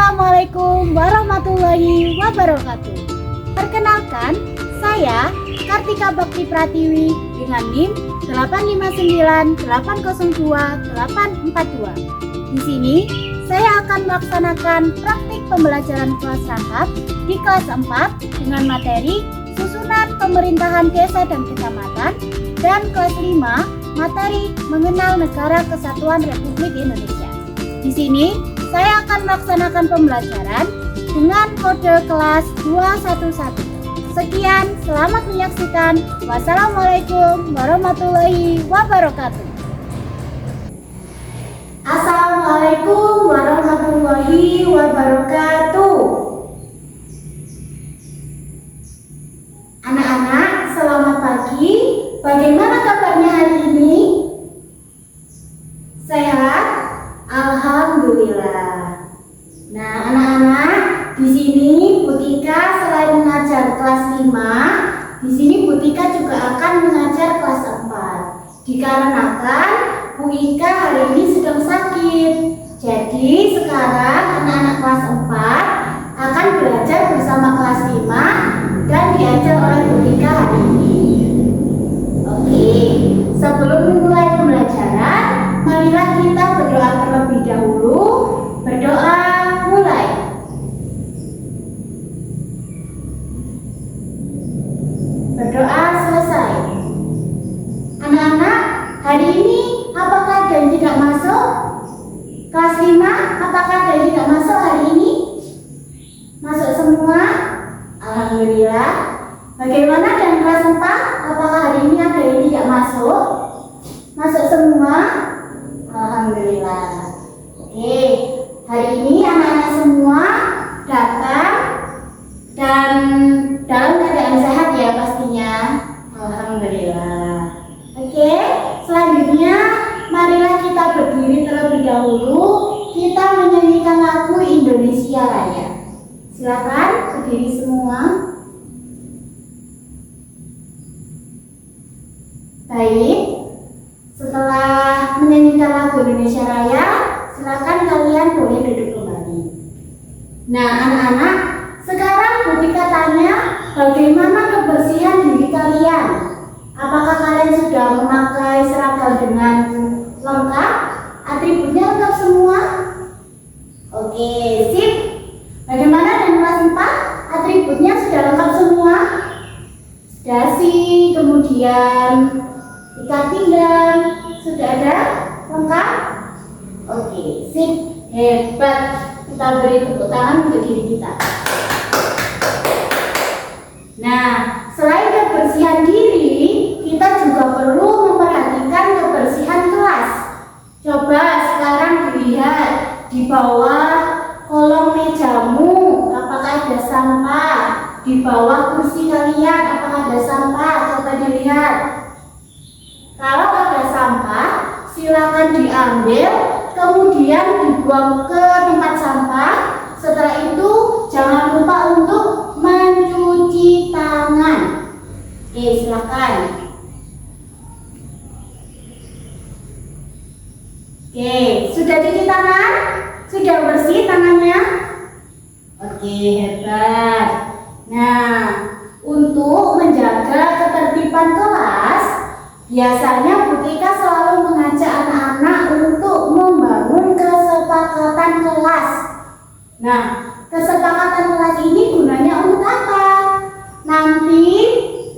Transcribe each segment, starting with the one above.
Assalamualaikum warahmatullahi wabarakatuh. Perkenalkan, saya Kartika Bakti Pratiwi dengan NIM 859802842. Di sini saya akan melaksanakan praktik pembelajaran kelas rangkap di kelas 4 dengan materi susunan pemerintahan desa dan kecamatan, dan kelas 5 materi mengenal Negara Kesatuan Republik Indonesia. Di sini saya akan melaksanakan pembelajaran dengan kode kelas 211. Sekian, selamat menyaksikan. Wassalamualaikum warahmatullahi wabarakatuh. Assalamualaikum warahmatullahi wabarakatuh. Anak-anak, selamat pagi. Bagaimana kabarnya hari ini? Sehat? Alhamdulillah. Nah, anak-anak, di sini Bu Tika selain mengajar kelas 5, di sini Bu Tika juga akan mengajar kelas 4. Dikarenakan Bu Ika hari ini sedang sakit. Jadi sekarang anak-anak kelas 4 akan belajar bersama kelas 5 dan diajar oleh Bu Tika hari ini. Oke, sebelum memulai pembelajaran, marilah kita berdoa terlebih dahulu. Berdoa mulai. Berdoa selesai. Anak-anak, hari ini apakah ada yang tidak masuk? Kelas 5, apakah ada yang tidak masuk hari ini? Masuk semua? Alhamdulillah. Bagaimana dengan kelas 4? Apakah hari ini ada yang tidak masuk? Masuk semua? Alhamdulillah. Oke, hari ini anak-anak semua datang dan dalam keadaan sehat ya pastinya. Alhamdulillah. Oke, selanjutnya marilah kita berdiri terlebih dahulu. Kita menyanyikan lagu Indonesia Raya. Silakan berdiri semua. Baik, setelah menyanyikan lagu Indonesia Raya, silakan kalian boleh duduk kembali. Nah, anak-anak, sekarang Bu Tika tanya, bagaimana kebersihan diri kalian? Apakah kalian sudah memakai seragam dengan lengkap? Atributnya lengkap semua? Oke, sip. Bagaimana dengan kelas 4? Atributnya sudah lengkap semua? Dasi, kemudian ikat pinggang, sudah ada? Lengkap? Oke, sip. Hebat. Kita beri tepuk tangan untuk diri kita. Nah, selain kebersihan diri, kita juga perlu memperhatikan kebersihan kelas. Coba sekarang dilihat di bawah kolong mejamu, apakah ada sampah? Di bawah kursi kalian, apakah ada sampah? Coba dilihat. Kalau ada sampah, silakan diambil, kemudian dibuang ke tempat sampah. Setelah itu, jangan lupa untuk mencuci tangan. Oke, silakan. Oke, sudah cuci tangan? Sudah bersih tangannya? Oke, hebat. Nah, untuk menjaga ketertiban kelas, biasanya Bu Tika selalu mengajak anak-anak untuk membangun kesepakatan kelas. Nah, kesepakatan kelas ini gunanya untuk apa? Nanti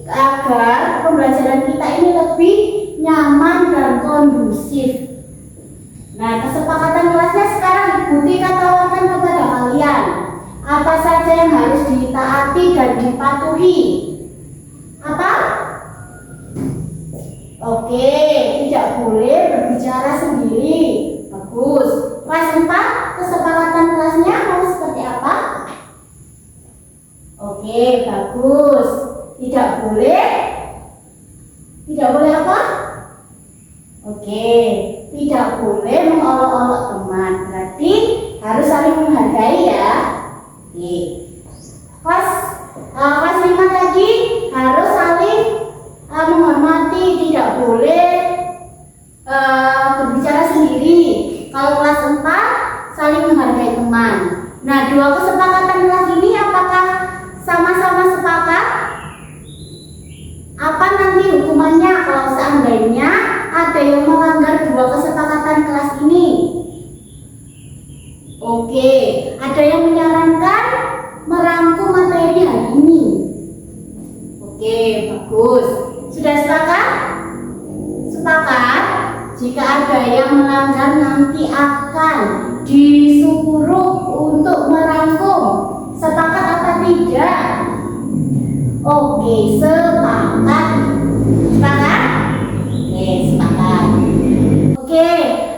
agar pembelajaran kita ini lebih nyaman dan kondusif. Nah, kesepakatan kelasnya sekarang Bu Tika tawarkan kepada kalian. Apa saja yang harus ditaati dan dipatuhi? Apa? Oke, tidak boleh berbicara sendiri. Bagus. Kelas 4, kesepakatan kelasnya harus seperti apa? Oke, bagus. Tidak boleh apa? Oke, tidak boleh mengolok-olok teman. Berarti harus saling menghargai ya. Oke. Kelas 5 tadi harus saling menghormati, tidak boleh berbicara sendiri. Kalau kelas 4 saling menghargai teman. Nah, dua kesepakatan kelas ini apakah sama-sama sepakat? Apa nanti hukumannya kalau seandainya ada yang melanggar dua kesepakatan kelas ini? Oke, ada yang menyarankan merangkum materi hari ini. Oke, bagus. Sudah sepakat? Sepakat? Jika ada yang melanggar nanti akan disuruh untuk merangkum. Sepakat apa tidak? Oke, sepakat. Sepakat? Oke, sepakat. Oke,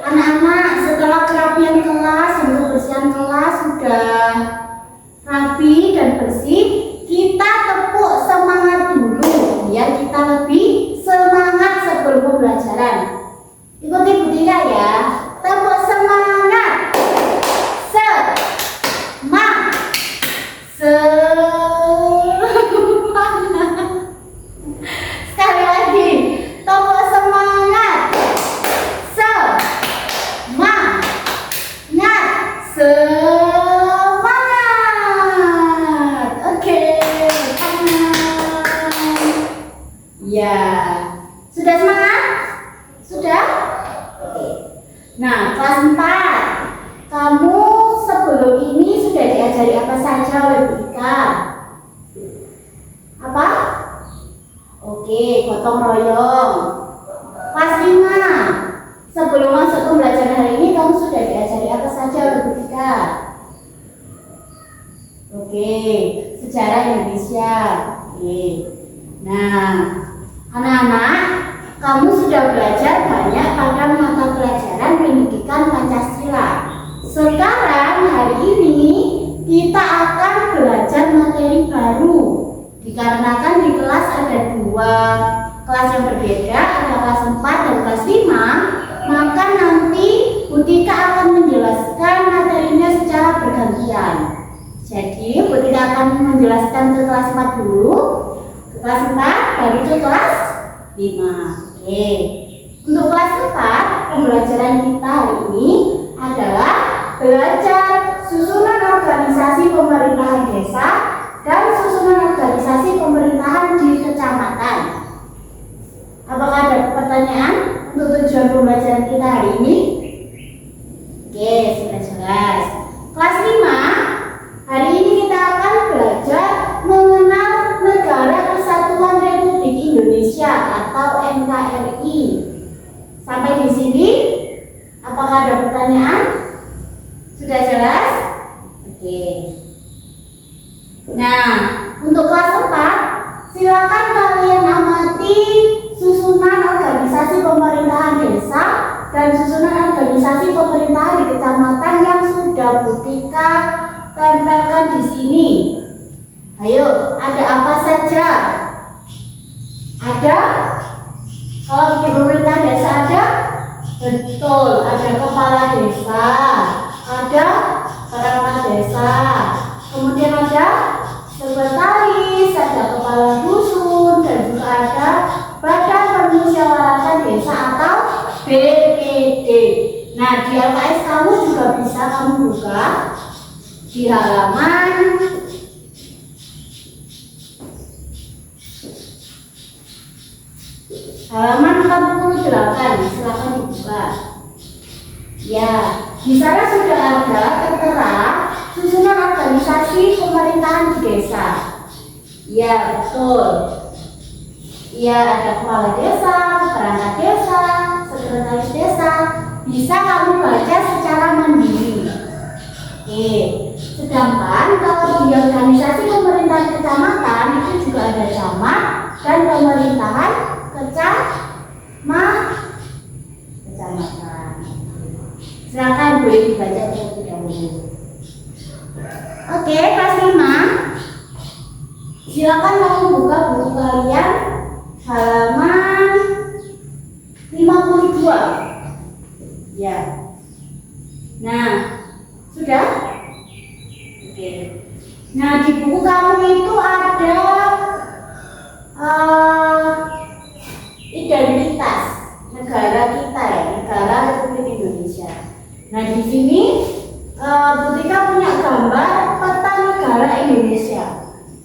anak-anak, setelah kerapian kelas, untuk bersihan kelas sudah rapi dan bersih, kita tepuk semangat dulu biar kita lebih semangat sebelum pembelajaran. Ikuti Bu Tika ya. Tepuk semangat. Sekali lagi, tepuk semangat. Semangat. Oke, ya, sudah semangat? Sudah? Oke. Nah, kelas 4, kamu sebelum ini sudah diajari apa saja oleh Bu Tika? Apa? Oke, gotong royong. Kelas 5, sebelum masuk pembelajaran hari ini kamu sudah diajari apa saja oleh Bu Tika? Oke, sejarah Indonesia. Oke. Nah, anak-anak, kamu sudah belajar banyak pada mata pelajaran pendidikan Pancasila. Sekarang hari ini kita akan belajar materi baru. Dikarenakan di kelas ada 2 kelas yang berbeda, ada kelas 4 dan kelas 5, maka nanti Bu Tika akan menjelaskan materinya secara bergantian. Jadi Bu Tika akan menjelaskan ke kelas 4 dulu, ke kelas 4, baru ke kelas 5. Oke. Untuk kelas 4, pembelajaran kita hari ini adalah belajar susunan organisasi pemerintahan desa dan susunan organisasi pemerintahan di kecamatan. Apakah ada pertanyaan untuk tujuan pembelajaran kita hari ini? Oke, sudah jelas. Kelas 5, hari ini kita akan belajar mengenal Negara Kesatuan Republik Indonesia atau NKRI. Sampai di sini, apakah ada pertanyaan? Sudah jelas? Oke. Nah, untuk kelas 4, silakan kalian amati susunan organisasi pemerintahan desa dan susunan organisasi pemerintahan di kecamatan yang sudah Bu Tika tempelkan di sini. Ayo, ada apa saja? Ada? Kalau di pemerintah desa ada? Betul, ada kepala desa, ada perangkat desa, kemudian ada sekretaris, ada kepala dusun, dan juga ada Badan Permusyawaratan Desa atau BPD. Nah, di LKS kamu juga bisa kamu buka di halaman halaman 48, silakan dibuka. Ya, di sana sudah ada tertera susunan organisasi pemerintahan di desa. Ya, betul. Ya, ada kepala desa, perangkat desa, sekretaris desa. Bisa kamu baca secara mandiri. Oke. Sedangkan kalau di organisasi pemerintahan kecamatan itu juga ada camat dan pemerintahan kecamatan. Silakan boleh dibaca terlebih dahulu. Oke, kelas 5. Silakan kamu buka buku kalian halaman 52. Ya. Nah, sudah? Oke. Nah, di buku kamu itu ada identitas negara kita ya, negara Republik Indonesia. Nah, di sini Bu Tika punya gambar gambar peta negara Indonesia.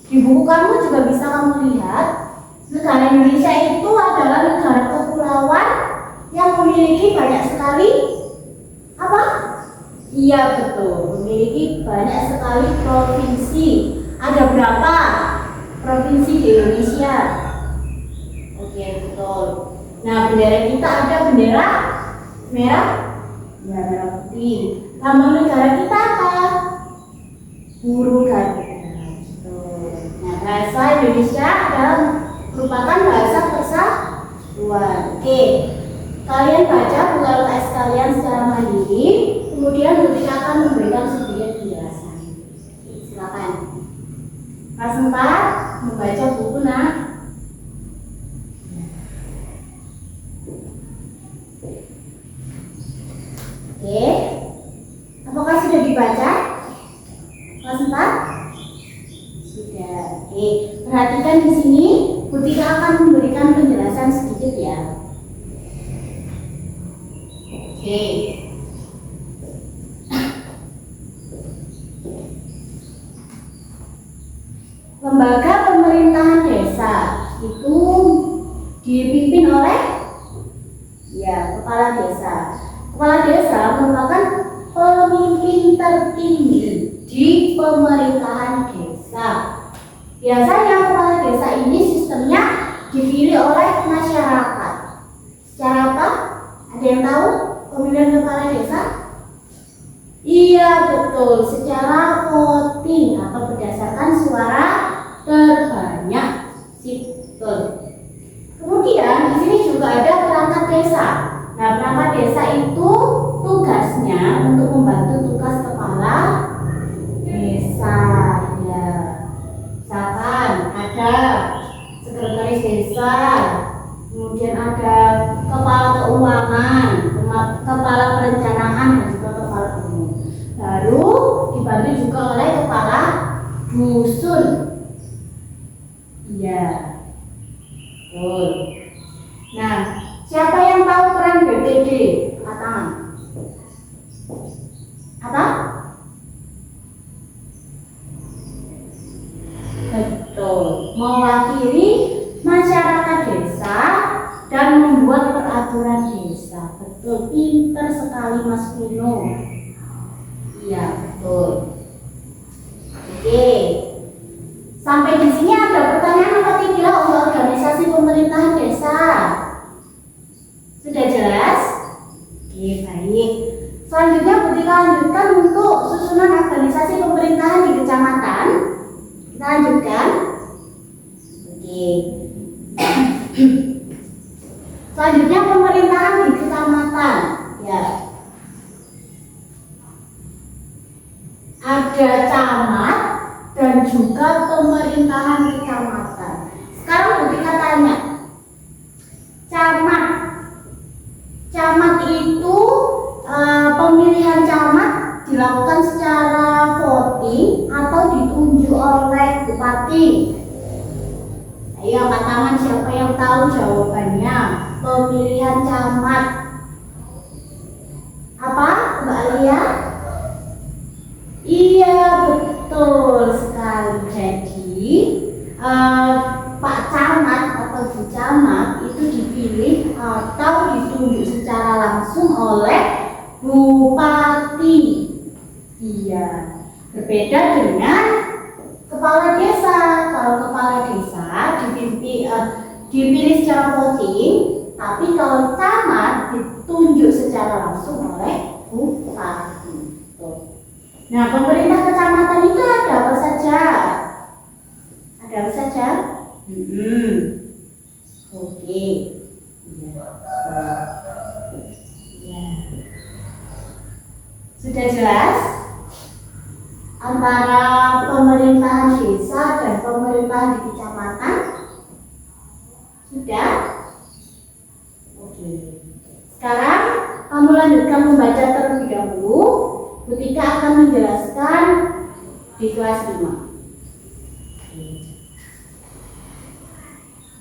Di buku kamu juga bisa kamu lihat, negara Indonesia itu adalah negara kepulauan yang memiliki banyak sekali apa? Iya betul, memiliki banyak sekali provinsi. Ada berapa provinsi di Indonesia? Oke, betul. Nah, bendera kita ada bendera merah, ya merah putih. Lambang negara kita apa? Burung gagak. Nah, bahasa Indonesia adalah merupakan bahasa persatuan. Oke, kalian baca buku LKS kalian secara mandiri, kemudian ketika akan memberikan sedikit penjelasan. Silakan. Kelas 4 membaca buku nak. Oke, apakah sudah dibaca? Kelas 4? Sudah. Oke, perhatikan di sini, Butika akan memberikan penjelasan sedikit ya. Oke. Lembaga pemerintahan desa itu dipimpin oleh kepala desa. Kepala desa merupakan pemimpin tertinggi di pemerintahan desa. Biasanya kepala desa ini sistemnya dipilih oleh masyarakat. Secara apa? Ada yang tahu pemilihan kepala desa? Iya betul, secara voting atau berdasarkan suara terbanyak. Betul. Kemudian di sini juga ada perangkat desa. Nah, perangkat desa itu tugasnya untuk membantu tugas kepala desa. Ya, misalkan ada sekretaris desa, kemudian ada kepala keuangan, kepala perencanaan, dan juga kepala umum. Baru dibantu juga oleh kepala dusun. Iya, betul. Nah, siapa yang tahu peran BPD? Angkat tangan. Apa? Betul. Mewakili masyarakat desa dan membuat peraturan desa. Betul. Pintar sekali Mas Vino. Iya, betul. Oke. Sampai di sini ada pertanyaan apa tidak untuk organisasi pemerintahan desa? Sudah jelas? Oke, baik. Selanjutnya Butika lanjutkan untuk susunan organisasi pemerintahan di kecamatan. Kita lanjutkan. Oke. Selanjutnya pemerintahan di kecamatan. Ya. Ada camat dan juga pemerintahan kecamatan. Sekarang Butika tanya, camat itu pemilihan camat dilakukan secara voting atau ditunjuk oleh bupati? Ayo angkat tangan siapa yang tahu jawabannya. Pemilihan camat apa Mbak Alia? Iya betul sekali. Jadi Pak Camat atau Bu Camat itu dipilih atau ditunjuk secara langsung oleh Bupati. Iya, berbeda dengan kepala desa. Kalau kepala desa dipilih secara voting, tapi kalau camat ditunjuk secara langsung oleh Bupati. Nah, pemerintah kecamatan itu ada apa saja? Ada apa saja? Oke. Ya. Sudah jelas antara pemerintahan desa dan pemerintahan di kecamatan? Sudah? Oke. Sekarang kamu lanjutkan membaca terlebih dahulu. Butika akan menjelaskan di kelas 5.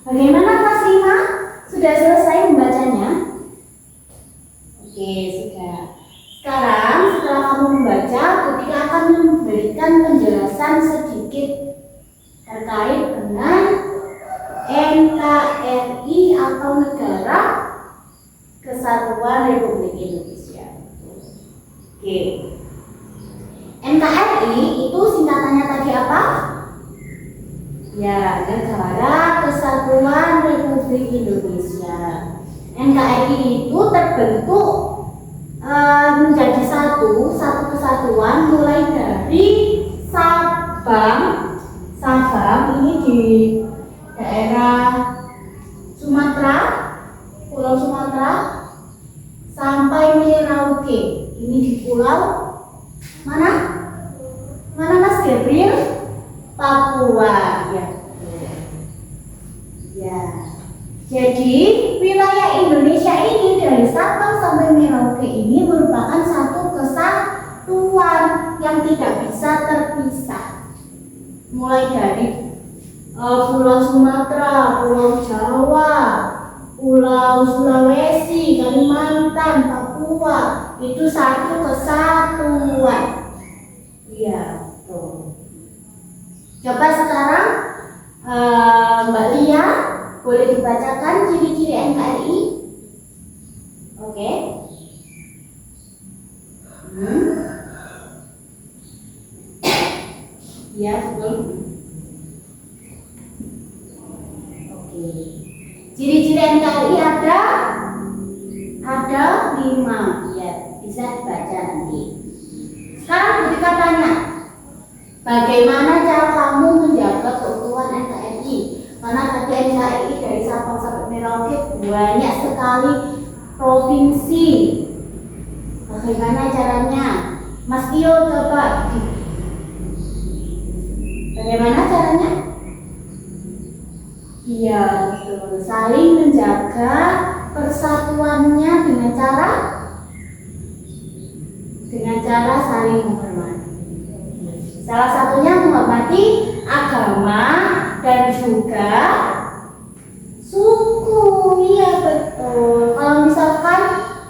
Bagaimana kelas 5? Sudah selesai membacanya? Oke, sudah. Sekarang setelah kamu membaca, Butika akan memberikan penjelasan sedikit terkait dengan NKRI atau Negara Kesatuan Republik Indonesia. Oke. NKRI itu singkatannya tadi apa? Ya, Negara Kesatuan Republik Indonesia. NKRI itu terbentuk menjadi satu kesatuan mulai dari Sabang ini di daerah Sumatera, Pulau Sumatera, sampai Merauke. Ini di pulau mana? Mana Mas Gabriel? Papua. Ya. Jadi wilayah Indonesia ini dari Sabang sampai Merauke ini merupakan satu kesatuan yang tidak bisa terpisah. Mulai dari Pulau Sumatera, Pulau Jawa, Pulau Sulawesi, Kalimantan, Papua, itu satu kesatuan. Iya, tuh. Coba sekarang Mbak Lia boleh dibacakan ciri-ciri NKRI? Oke. Ya, betul. Oke. Ciri-ciri NKRI ada 5. Ya, bisa dibaca nanti. Sekarang ketika tanya, bagaimana cara kamu menjaga keutuhan NKRI? Karena tadi NKRI dari Sabang sampai Merauke banyak sekali provinsi. Bagaimana caranya? Mas Tio coba. Bagaimana caranya? Iya, betul. Saling menjaga persatuannya dengan cara saling menghormati. Salah satunya menghormati agama dan juga suku. Iya, betul. Kalau misalkan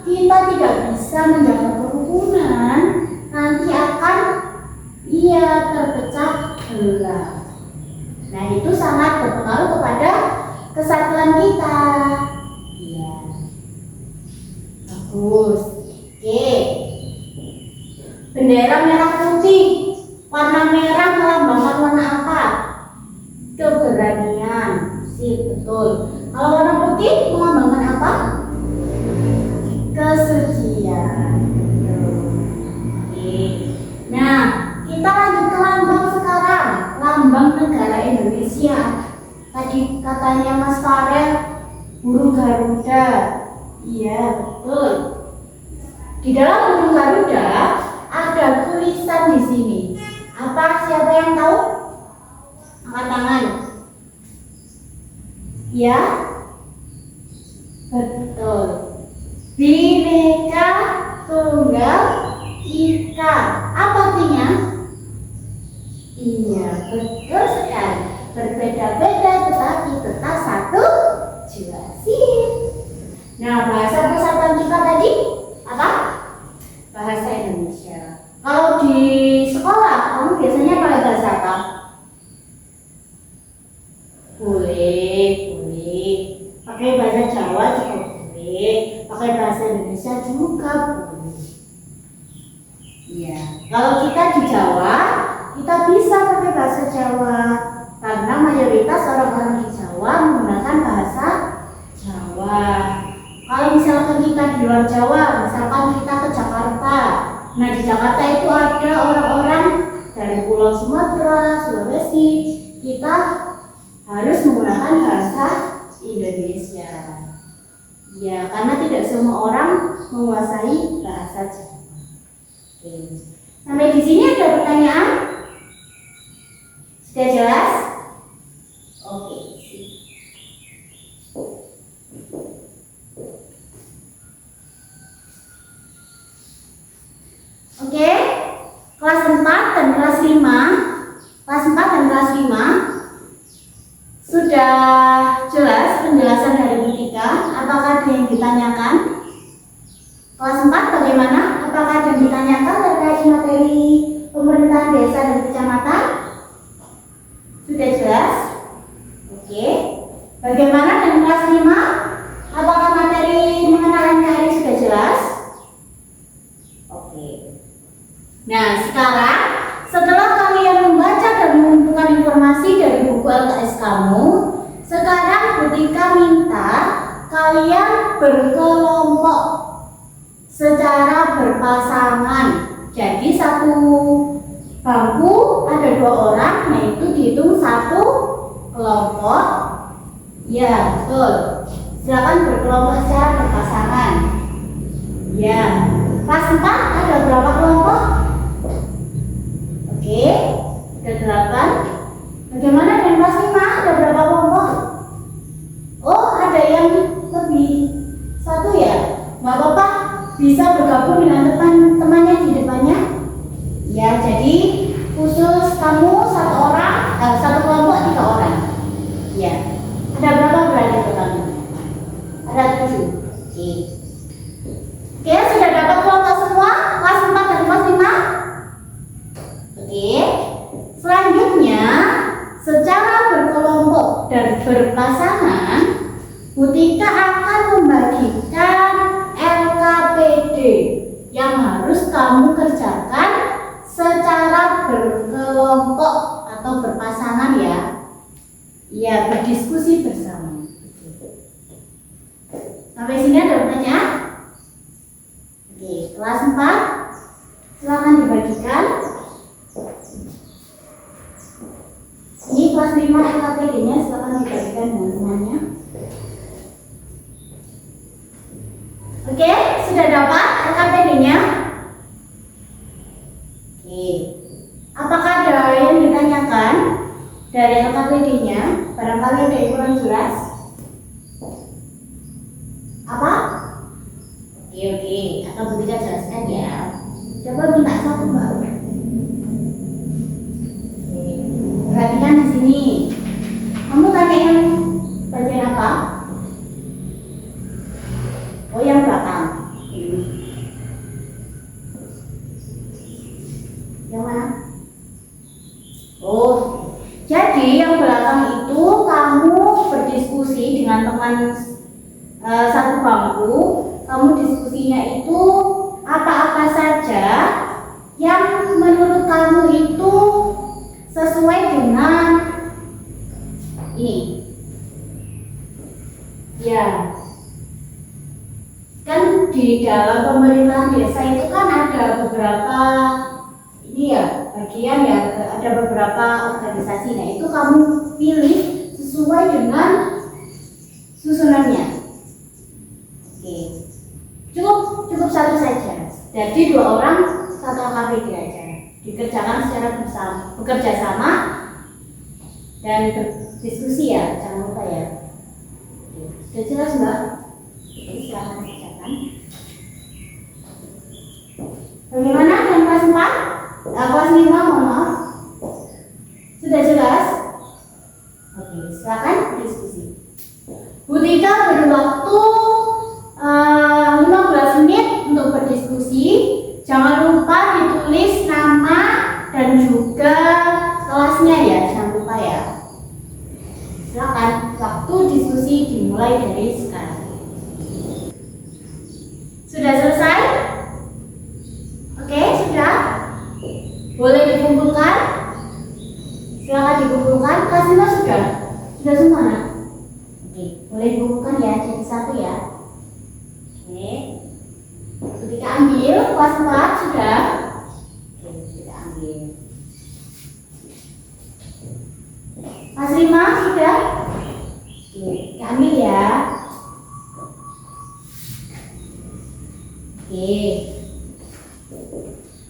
kita tidak bisa menjaga kerukunan, nanti akan terpecah belah. Nah, itu sangat berpengaruh kepada kesatuan kita. Iya. Bagus. Oke. Bendera merah putih. Warna merah melambangkan warna apa? Keberanian. Sip, betul. Kalau warna putih melambangkan apa? Kesucian. Oke. Nah, kita lanjut ke lambang sekarang. Lambang negara Indonesia. Tadi katanya Mas Farel burung Garuda. Iya, betul. Di dalam burung Garuda ada tulisan di sini. Apa? Siapa yang tahu? Angkat tangan. Ya, betul. Bhinneka Tunggal Ika. Apa artinya? Iya, betul sekali. Berbeda-beda tetapi tetap satu jiwa. Nah, bahasa persatuan kita tadi apa? Bahasa Indonesia. Kalau di sekolah, kamu biasanya pakai bahasa apa? Boleh. Pakai bahasa Jawa juga boleh. Pakai bahasa Indonesia juga boleh. Iya. Kalau kita di Jawa, kita bisa pakai bahasa Jawa karena mayoritas orang-orang di Jawa menggunakan bahasa Jawa. Kalau misalkan kita di luar Jawa, misalkan kita ke Jakarta, nah di Jakarta itu ada orang-orang dari Pulau Sumatera, Sulawesi, kita harus menggunakan bahasa Indonesia. Ya, karena tidak semua orang menguasai bahasa Jawa. Oke. Sampai di sini ada pertanyaan? Sudah jelas? Oke. Oke, kelas 4 dan kelas 5. Kelas 4 dan kelas 5 sudah jelas penjelasan dari Bu Tika. Apakah ada yang ditanyakan? Kelas 4 bagaimana? Apakah ada yang ditanyakan terkait materi pemerintahan desa dan kamu. Sekarang Bu Tika minta kalian berkelompok secara berpasangan. Jadi satu bangku ada 2 orang, nah itu dihitung satu kelompok. Ya, betul. Silakan berkelompok secara berpasangan. Ya, kelas 4 ada berapa kelompok? Oke, ada 8. Bagaimana dengan kelas 5? Ada berapa kelompok? Oh, ada yang lebih. 1 ya? Nggak apa-apa, bisa bergabung dengan teman-temannya di depannya. Ya, jadi khusus kamu satu kelompok 3 orang. Ya, ada berapa berarti totalnya? Ada 7. Oke. Oke, sudah dapat kelompok semua? Kelas 4 dan kelas 5? Oke. Selanjutnya, secara berkelompok dan berpasangan, Bu Tika akan membagikan LKPD yang harus kamu kerjakan secara berkelompok atau berpasangan ya. Ya, berdiskusi bersama. Sampai sini ada pertanyaan? Oke, kelas 4 silakan dibagikan. Ini kelas 5 LKPD-nya silakan dibagikan dengan temannya. Oke, sudah dapat LKPD-nya? Oke. Apakah ada yang ditanyakan dari LKPD-nya? Barangkali ada yang kurang jelas? Apa? Oke. Atau Bu Tika jelaskan ya. Coba minta satu Mbak. Perhatikan di sini. Kamu tanya yang bagian apa? Oh, yang belakang. Yang mana? Oh, jadi yang belakang itu kamu berdiskusi dengan teman satu bangku. Kamu diskusinya itu apa-apa saja yang menurut kamu itu sesuai dengan ini. Ya. Kan di dalam pemerintahan desa itu kan ada beberapa ini ya, bagian ya, ada beberapa organisasi. Nah, itu kamu pilih sesuai dengan susunannya. Oke. Cukup satu saja. Jadi 2 orang satu LKPD aja. Dikerjakan secara bekerja sama dan berdiskusi ya, jangan lupa ya. Sudah jelas Mbak? Jadi silakan kerjakan. Bagaimana dengan kelas 4? Kelas 5 mohon maaf. Sudah jelas? Oke, silakan diskusi. Bu Tika beri waktu 15 menit untuk berdiskusi. Jangan lupa ditulis nama dan juga kelasnya ya, jangan lupa ya. Silakan, waktu diskusi dimulai dari sekarang. Sudah selesai? Oke, sudah? Boleh dikumpulkan? Silakan dikumpulkan. Kelas 5 sudah? Sudah semua nak? Oke, boleh dikumpulkan ya, jadi 1 ya. Oke. Ketika ambil kelas 4 sudah? Oke, kita ambil. Kelas 5 sudah? Oke, kita ambil ya. Oke.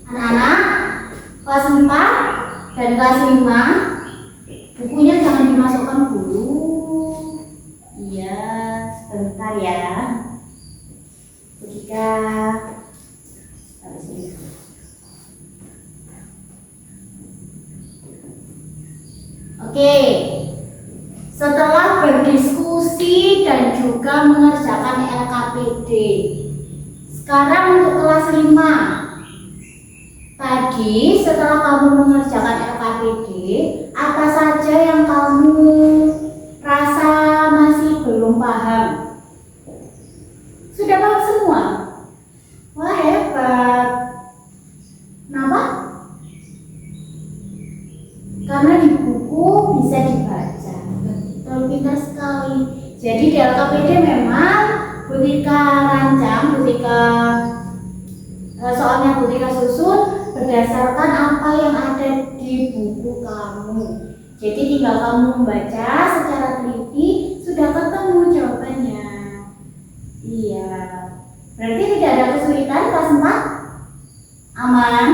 Anak-anak, kelas 4 dan kelas 5 bukunya jangan dimasukkan dulu. Iya, sebentar ya. Ketika Oke. Setelah berdiskusi dan juga mengerjakan LKPD, sekarang untuk kelas 5. Tadi setelah kamu mengerjakan LKPD, apa saja yang kamu rasa masih belum paham? Sudah paham semua? Wah, hebat. Kenapa? Karena di buku bisa dibaca. Jadi di LKPD memang Butika rancang, soalnya Butika susun berdasarkan apa yang ada di buku kamu. Jadi tinggal kamu membaca secara teliti, sudah ketemu jawabannya. Iya. Berarti tidak ada kesulitan kelas 4? Aman?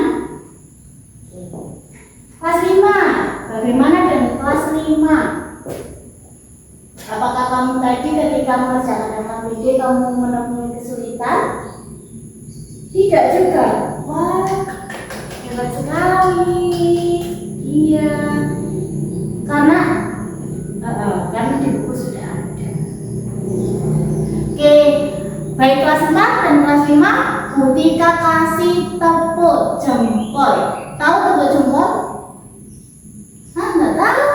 Kelas 5. Bagaimana dengan kelas 5? Apakah kamu tadi ketika mengerjakan LKPD kamu menemui kesulitan? Tidak juga. Wah, hebat sekali. Iya. Karena di buku sudah ada. Oke, baik kelas 4 dan kelas 5, Butika kasih tepuk jempol. Tahu tepuk jempol? Hah, nggak tahu?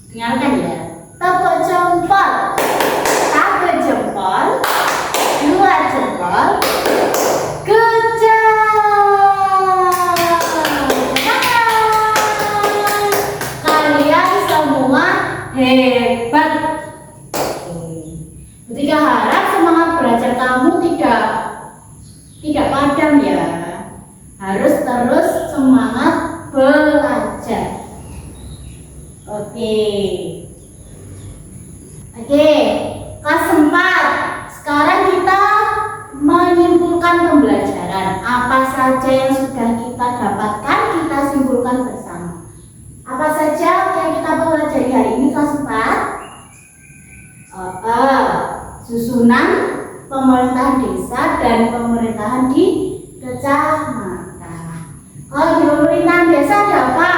Dengarkan ya. Tepuk jempol. 1 jempol, 2 jempol. Good job. Kalian semua hebat. Butika harap semangat belajar kamu tidak padam ya. Harus terus semangat belajar. Oke, kelas 4. Sekarang kita menyimpulkan pembelajaran. Apa saja yang sudah kita dapatkan, kita simpulkan bersama. Apa saja yang kita pelajari hari ini kelas 4? Susunan pemerintahan desa dan pemerintahan di kecamatan. Kalau di pemerintahan desa ada apa?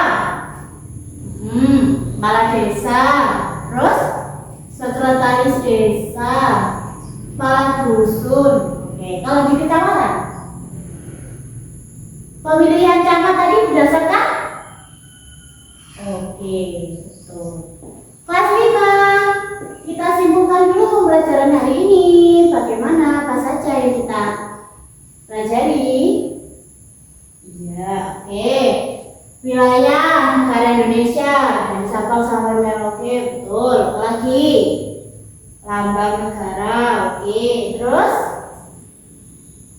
Kepala desa, terus sekretaris desa, kepala dusun. Oke, kalau di kecamatan, pemilihan camat tadi berdasarkan? Oke, betul. Kelas 5, kita simpulkan dulu pembelajaran hari ini. Bagaimana, apa saja yang kita pelajari? Iya, oke. Wilayah negara Indonesia dari Sabang sampai Merauke, betul. Lagi lambang negara, oke. Terus,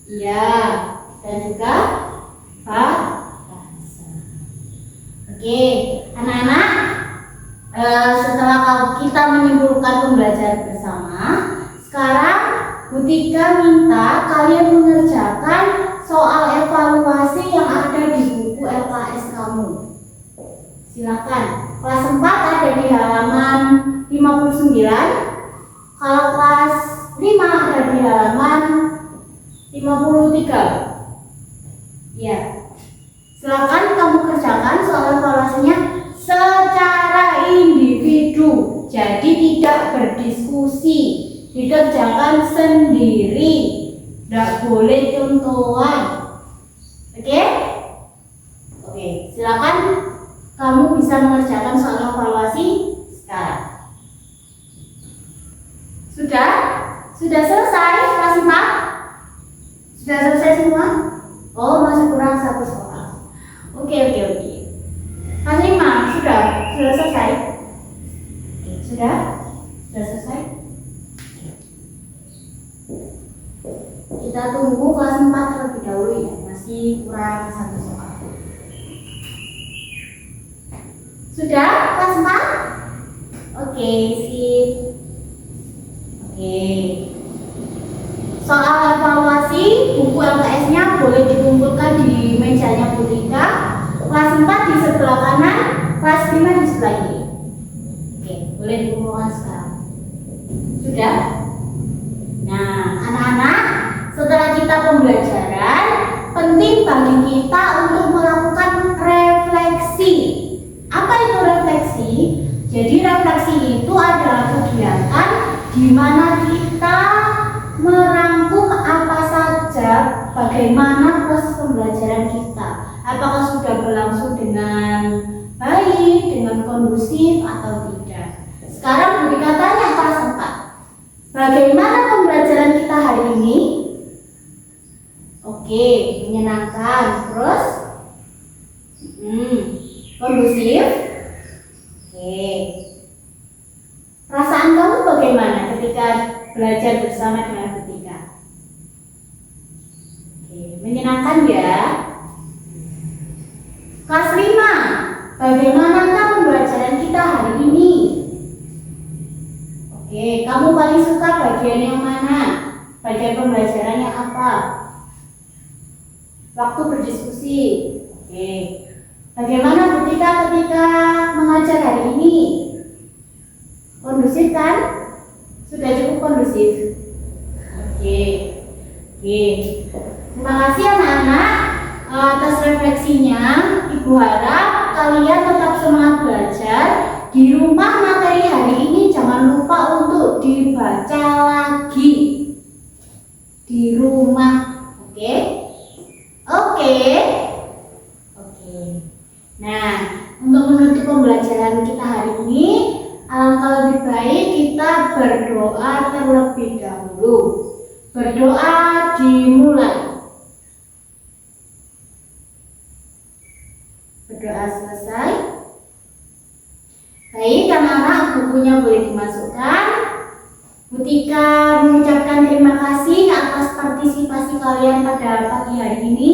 iya, dan juga bahasa. Oke, anak-anak. Setelah kita menyimpulkan pembelajaran bersama, sekarang Butika minta kalian mengerjakan soal evaluasi yang ada di buku LKS kamu. Silakan. Kelas 4 ada di halaman 59. Kalau kelas 5 ada di halaman 53. Ya. Silakan kamu kerjakan soal evaluasinya secara individu, jadi tidak berdiskusi, dikerjakan sendiri, tidak boleh contohan. Oke? Oke, silakan kamu bisa mengerjakan soal evaluasi sekarang. Sudah? Sudah selesai kelas 4? Sudah selesai semua? Oh, masih kurang 1 soal. Oke. Kelas 5 sudah selesai. Sudah selesai. Kita tunggu kelas 4 terlebih dahulu ya, masih kurang 1 soal. Sudah kelas 4? Oke, sip. Oke. Soal evaluasi buku LKS-nya boleh dikumpulkan di mejanya Butika. Kelas 4 di sebelah kanan, kelas 5 di sebelah kiri. Oke, boleh dikumpulkan sekarang. Sudah? Nah, anak-anak, setelah kita pembelajaran, penting bagi kita untuk melakukan refleksi. Apa itu refleksi? Jadi refleksi itu adalah kegiatan di mana kita merangkum apa saja, bagaimana proses pembelajaran kita. Apakah sudah berlangsung dengan baik, dengan kondusif atau tidak. Sekarang Butika tanya kelas 4. Bagaimana pembelajaran kita hari ini? Oke, menyenangkan. Terus? Kondusif? Oke. Perasaan kamu bagaimana ketika belajar bersama dengan Butika? Oke, menyenangkan ya. Kelas 5, bagaimanakah pembelajaran kita hari ini? Oke, kamu paling suka bagian yang mana? Bagian pembelajarannya apa? Waktu berdiskusi. Oke. Bagaimana Butika ketika mengajar hari ini? Kondusif kan? Sudah cukup kondusif. Oke. Terima kasih anak-anak atas refleksinya. Ibu harap kalian tetap semangat belajar. Di rumah materi hari ini jangan lupa untuk dibaca lagi. Di rumah. Oke? Nah, untuk menutup pembelajaran kita hari ini, alangkah lebih baik kita berdoa terlebih dahulu. Berdoa dimulai. Berdoa selesai. Baik, anak-anak, bukunya boleh dimasukkan. Butika mengucapkan terima kasih atas partisipasi kalian pada pagi hari ini.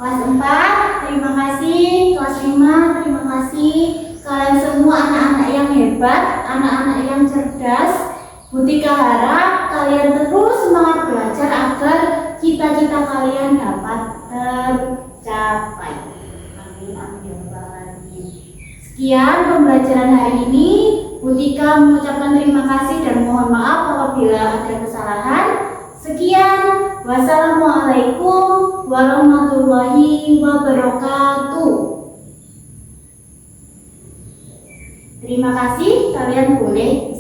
Kelas 4, terima kasih. Kelas 5, terima kasih. Kalian semua anak-anak yang hebat, anak-anak yang cerdas. Butika harap kalian terus semangat belajar agar cita-cita kalian dapat tercapai. Amin, amin ya rabbal alamin. Sekian pembelajaran hari ini. Butika mengucapkan terima kasih dan mohon maaf apabila ada kesalahan. Sekian, wassalamualaikum warahmatullahi wabarakatuh. Terima kasih, kalian boleh